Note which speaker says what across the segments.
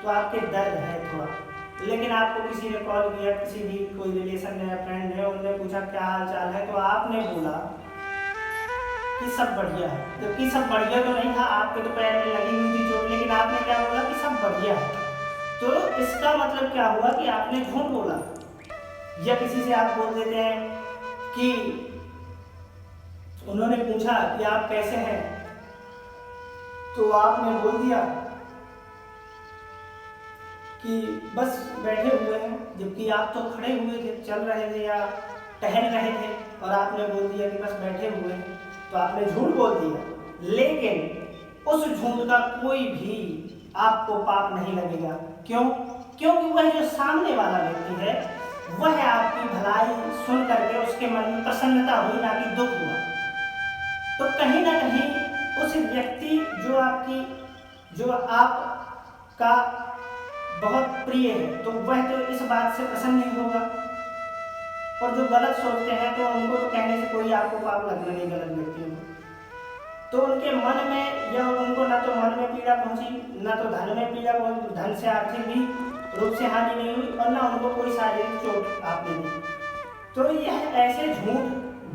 Speaker 1: तो आपके दर्द है थोड़ा, लेकिन आपको किसी ने कॉल किया, किसी भी कोई रिलेशन है, फ्रेंड है, उनने पूछा क्या हाल चाल है, तो आपने बोला कि सब बढ़िया है, जबकि सब बढ़िया तो नहीं था, आपके तो पैर में लगी हुई थी चोट, लेकिन आपने क्या बोला कि सब बढ़िया है। तो इसका मतलब क्या हुआ कि आपने झूठ बोला। या किसी से आप बोल देते हैं कि उन्होंने पूछा कि आप कैसे हैं, तो आपने बोल दिया कि बस बैठे हुए हैं, जबकि आप तो खड़े हुए थे, चल रहे थे या टहल रहे थे, और आपने बोल दिया कि बस बैठे हुए हैं, तो आपने झूठ बोल दिया। लेकिन उस झूठ का कोई भी आपको पाप नहीं लगेगा। क्यों? क्योंकि वह जो सामने वाला व्यक्ति है, वह आपकी भलाई सुन करके उसके मन में प्रसन्नता हुई, ना कि दुख हुआ। तो कहीं ना कहीं उस व्यक्ति जो आपका बहुत प्रिय है, तो वह तो इस बात से प्रसन्न नहीं होगा। और जो गलत सोचते हैं, तो उनको तो कहने से कोई आपको पाप लगना नहीं गलत व्यक्तियों को। तो उनके मन में, या उनको ना तो मन में पीड़ा पहुंची, ना तो धन में पीड़ा पहुंची, धन से आर्थिक भी रूप से हानि नहीं हुई, और ना उनको कोई शारीरिक चोट आपने दी। तो यह ऐसे झूठ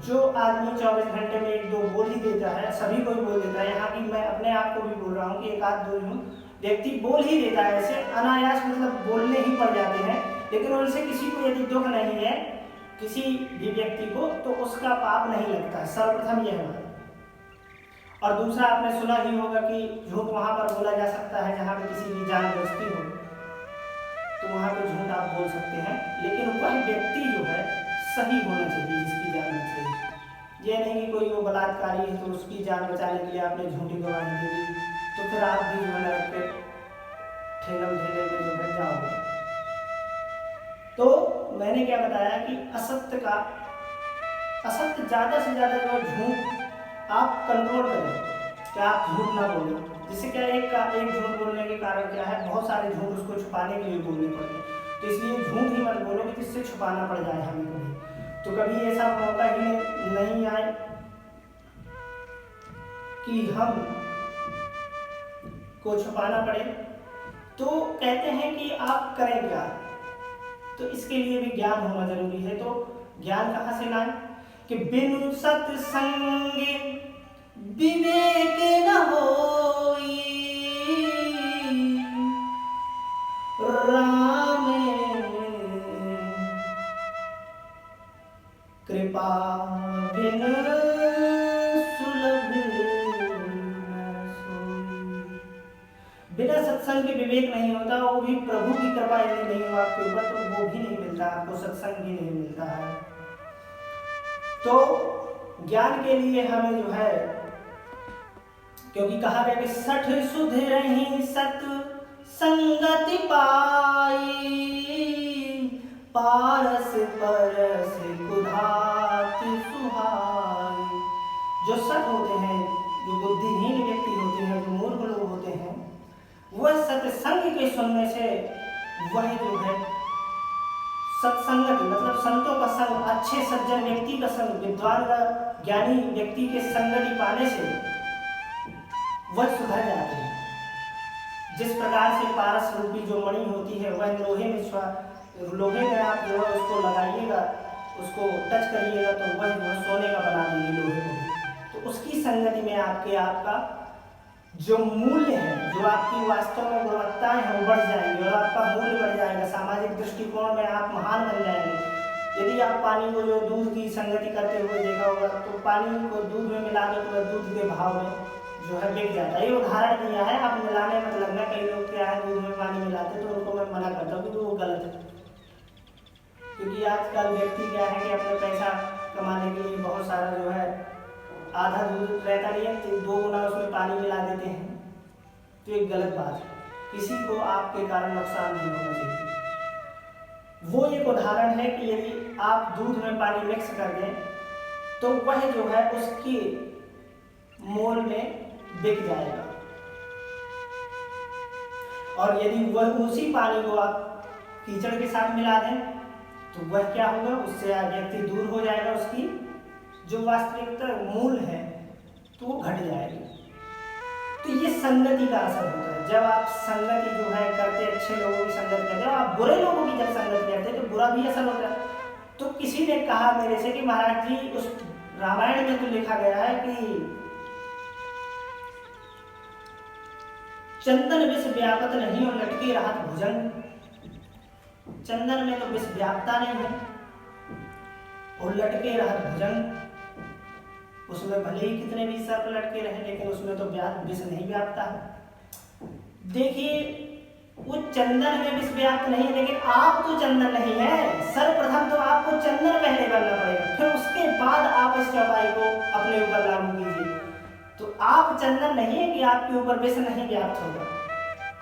Speaker 1: जो आदमी 24 घंटे में 1-2 बोल ही देता है, सभी को ही बोल देता है, यहाँ की मैं अपने आप को भी बोल रहा हूँ कि 1-2 झूठ व्यक्ति बोल ही देता है, ऐसे अनायास, मतलब बोलने ही पड़ जाते हैं। लेकिन उनसे किसी को यदि दुख नहीं है, किसी भी व्यक्ति को, तो उसका पाप नहीं लगता। सर्वप्रथम यह है। और दूसरा, आपने सुना ही होगा कि झूठ वहां पर बोला जा सकता है जहां पे किसी की जान बचती हो, तो वहां पे झूठ आप बोल सकते हैं, लेकिन वह व्यक्ति जो है सही होना चाहिए जिसकी जान बच रही। यह नहीं कि कोई वो बलात्कारी है तो उसकी जान बचाने के लिए आपने झूठी गवाही दे दी, तो फिर आप भी जो है नरक के ठेलम ठेले में जो है जाओगे। तो मैंने क्या बताया कि असत्य ज्यादा से ज्यादा जो झूठ आप कंट्रोल करें, कि आप झूठ ना बोलें। जिससे क्या एक झूठ बोलने के कारण क्या है, बहुत सारे झूठ उसको छुपाने के लिए बोलने पड़ते हैं। तो इसलिए झूठ ही मत बोलो कि जिससे छुपाना पड़ जाए हमें कभी। तो कभी ऐसा मौका ही नहीं आए कि हम को छुपाना पड़े। तो कहते हैं कि आप करें क्या, तो इसके लिए भी ज्ञान होना जरूरी है। तो ज्ञान कहाँ से लाएं? कि बिनु सत्संग विवेक न होई, राम कृपा बिन सुलभ न सोई। बिना सत्संग के विवेक नहीं होता, वो भी प्रभु की कृपा यदि नहीं हो आपके ऊपर, तो वो भी नहीं मिलता, आपको सत्संग भी नहीं मिलता है। तो ज्ञान के लिए हमें जो है, क्योंकि कहा गया कि 60 सुध रही सत संगति पाई, पारस परस कुधाति सुहाई। जो सत होते हैं, जो बुद्धिहीन व्यक्ति होते हैं, जो मूर्ख लोग होते हैं, वह सत्संग के सुनने से, वह जो है सत्संगत मतलब संतों का संग, अच्छे सज्जन व्यक्ति का संग, विद्वान का ज्ञानी व्यक्ति के संगति पाने से वह सुधर जाते हैं। जिस प्रकार से पारस रूपी जो मणि होती है, वह लोहे में आप जो है उसको लगाइएगा, उसको टच करिएगा, तो वह जो है सोने का बना देगी लोहे को। तो उसकी संगति में आपका जो मूल्य है, जो आपकी वास्तव में गुणवत्ताएं हैं, वो बढ़ जाएंगी और आपका मूल्य बढ़ जाएगा। सामाजिक दृष्टिकोण में आप महान बन जाएंगे। यदि आप पानी को जो दूध की संगति करते हुए देखा होगा, तो पानी को दूध में मिला दो, तो दूध के भाव में जो है बिक जाता है। ये उदाहरण दिया है, आप मिलाने मत लगना। कई लोग क्या है दूध में पानी मिलाते, तो उनको मैं मना करता हूँ कि वो गलत है। क्योंकि आजकल व्यक्ति क्या है कि अपने पैसा कमाने के लिए बहुत सारा जो है आधा दूध रहता नहीं है, तो 2 गुना उसमें पानी मिला देते हैं। तो एक गलत बात है, किसी को आपके कारण नुकसान नहीं होना चाहिए। वो एक उदाहरण है कि यदि आप दूध में पानी मिक्स कर दें, तो वह जो है उसकी मोल में बिक जाएगा। और यदि वह उसी पानी को आप कीचड़ के साथ मिला दें, तो वह क्या होगा, उससे व्यक्ति दूर हो जाएगा, उसकी जो वास्तविकता मूल है तो वो घट जाएगी। तो ये संगति का असर होता है। जब आप संगति जो है करते, अच्छे लोगों की संगत करते हो, आप बुरे लोगों की जब संगत करते तो बुरा भी असर होता है। तो किसी ने कहा मेरे से कि महाराज जी उस रामायण में तो लिखा गया है कि चंदन विष व्यापत नहीं और लटके राहत भुजंग। चंदन में तो विष व्यापता नहीं है और लटके रहत भुजंग, उसमें भले ही कितने भी सर्प लटके रहे लेकिन उसमें तो विष नहीं व्यापता है। देखिए वो चंदन में विष व्याप्त नहीं है, लेकिन आप तो चंदन नहीं है। सर्वप्रथम तो आपको चंदन पहले करना पड़ेगा, फिर उसके बाद आप इस चौपाई को अपने ऊपर लागू कीजिए। तो आप चंदन नहीं है कि आपके ऊपर विष नहीं व्याप्त होगा।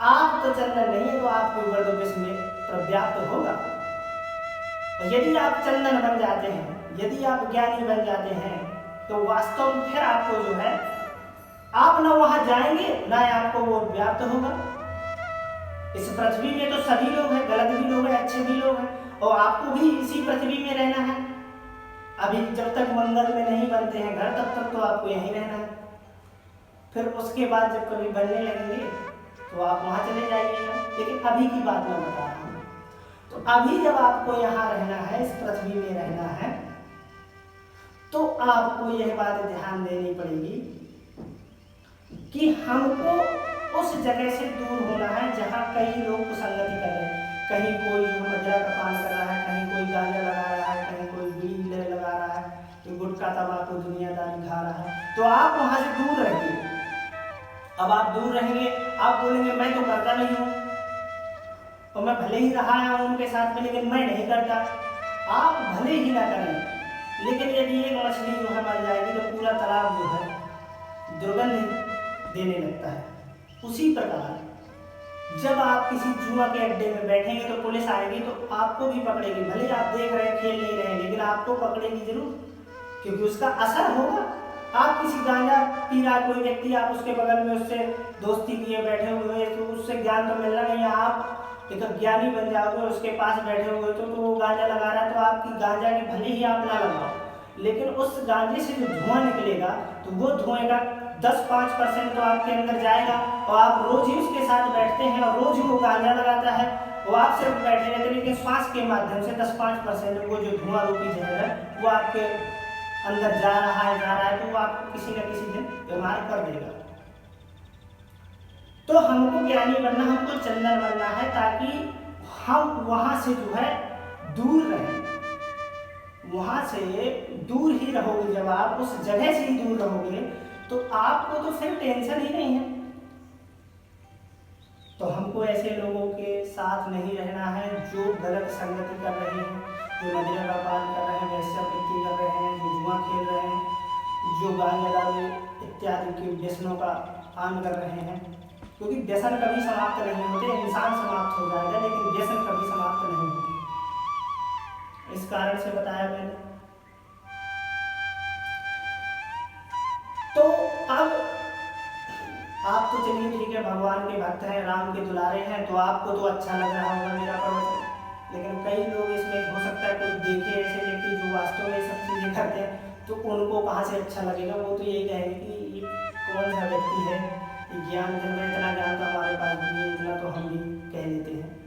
Speaker 1: आप तो चंदन नहीं है तो आपके ऊपर तो विष में व्याप्त होगा। और यदि आप चंदन बन जाते हैं, यदि आप ज्ञानी बन जाते हैं, तो वास्तव में फिर आपको जो है आप ना वहां जाएंगे ना आपको वो व्याप्त होगा। इस पृथ्वी में तो सभी लोग हैं, गलत भी लोग हैं, अच्छे भी लोग हैं, और आपको भी इसी पृथ्वी में रहना है। अभी जब तक मंगल में नहीं बनते हैं घर, तब तक तो आपको यहीं रहना है। फिर उसके बाद जब कभी बनने लगेंगे तो आप वहां चले जाइएगा। लेकिन अभी की बात मैं बता रहा हूँ। तो अभी जब आपको यहाँ रहना है, इस पृथ्वी में रहना है, तो आपको यह बात ध्यान देनी पड़ेगी कि हमको उस जगह से दूर होना है जहाँ कई लोग कुसंगति कर रहे हैं। कहीं कोई जो मदिरा का पान कर रहा है, कहीं कोई गांजा लगा रहा है, कहीं कोई बीड़ी लगा रहा है, कोई गुटखा तंबाकू दुनियादारी खा रहा है। तो आप वहाँ से दूर रहिए। अब आप दूर रहेंगे, आप बोलेंगे मैं तो करता नहीं हूँ और मैं भले ही रहा हूँ उनके साथ में, लेकिन मैं नहीं करता। आप भले ही ना करें, लेकिन यदि एक मछली जो है मर जाएगी तो पूरा तालाब जो है दुर्गंध देने लगता है। उसी प्रकार जब आप किसी जुआ के अड्डे में बैठेंगे तो पुलिस आएगी तो आपको भी पकड़ेगी। भले आप देख रहे हैं, खेल नहीं रहे, लेकिन आपको पकड़ेगी जरूर, क्योंकि उसका असर होगा। आप किसी गांजा पी रहा कोई व्यक्ति, आप उसके बगल में उससे दोस्ती किए बैठे हुए, तो उससे ज्ञान तो मिलना नहीं है। आप एक ज्ञानी बन जाओगे, उसके पास बैठे हुए तो वो गांजा लगा रहा है, तो आपकी गांजा की भले ही आप ना लगाओ, लेकिन उस गांजे से जो धुआं निकलेगा तो वो धुएं का 10-5% तो आपके अंदर जाएगा। और आप रोज ही उसके साथ बैठते हैं और रोज ही वो गांजा लगाता है, वो आप सिर्फ बैठे रहते हैं, लेकिन श्वास के माध्यम से 10-5% वो जो धुआं रूपी जहर है वो आपके अंदर जा रहा है, तो वो आपको किसी न किसी दिन बीमार कर देगा। तो हमको ज्ञानी बनना, हमको चंदन बनना है, ताकि हम वहां से जो है दूर रहें। वहां से दूर ही रहोगे, जब आप उस जगह से ही दूर रहोगे तो आपको तो फिर टेंशन ही नहीं है। तो हमको ऐसे लोगों के साथ नहीं रहना है जो गलत संगति कर रहे हैं, जो मदिरा का पान कर रहे हैं, वेश्यावृत्ति कर रहे हैं, जो जुआ खेल रहे हैं, जो गांजा दारू इत्यादि के व्यसनों का पान कर रहे हैं। क्योंकि व्यसन कभी समाप्त नहीं होते, इंसान समाप्त हो जाएगा लेकिन व्यसन कभी समाप्त नहीं होते। इस कारण से बताया मैंने। तो अब आप तो चलिए ठीक है, भगवान के भक्त हैं, राम के दुलारे हैं, तो आपको तो अच्छा लग रहा होगा मेरा प्रवचन। लेकिन कई लोग इसमें हो सकता है कोई देखे ऐसे व्यक्ति जो वास्तव में सब चीज़ें करते हैं, तो उनको कहाँ से अच्छा लगेगा। वो तो यही कहेंगे कि ये कौन सा व्यक्ति है, ज्ञान इतना ज्ञान तो हमारे पास भी है, इतना तो हम भी कह लेते हैं।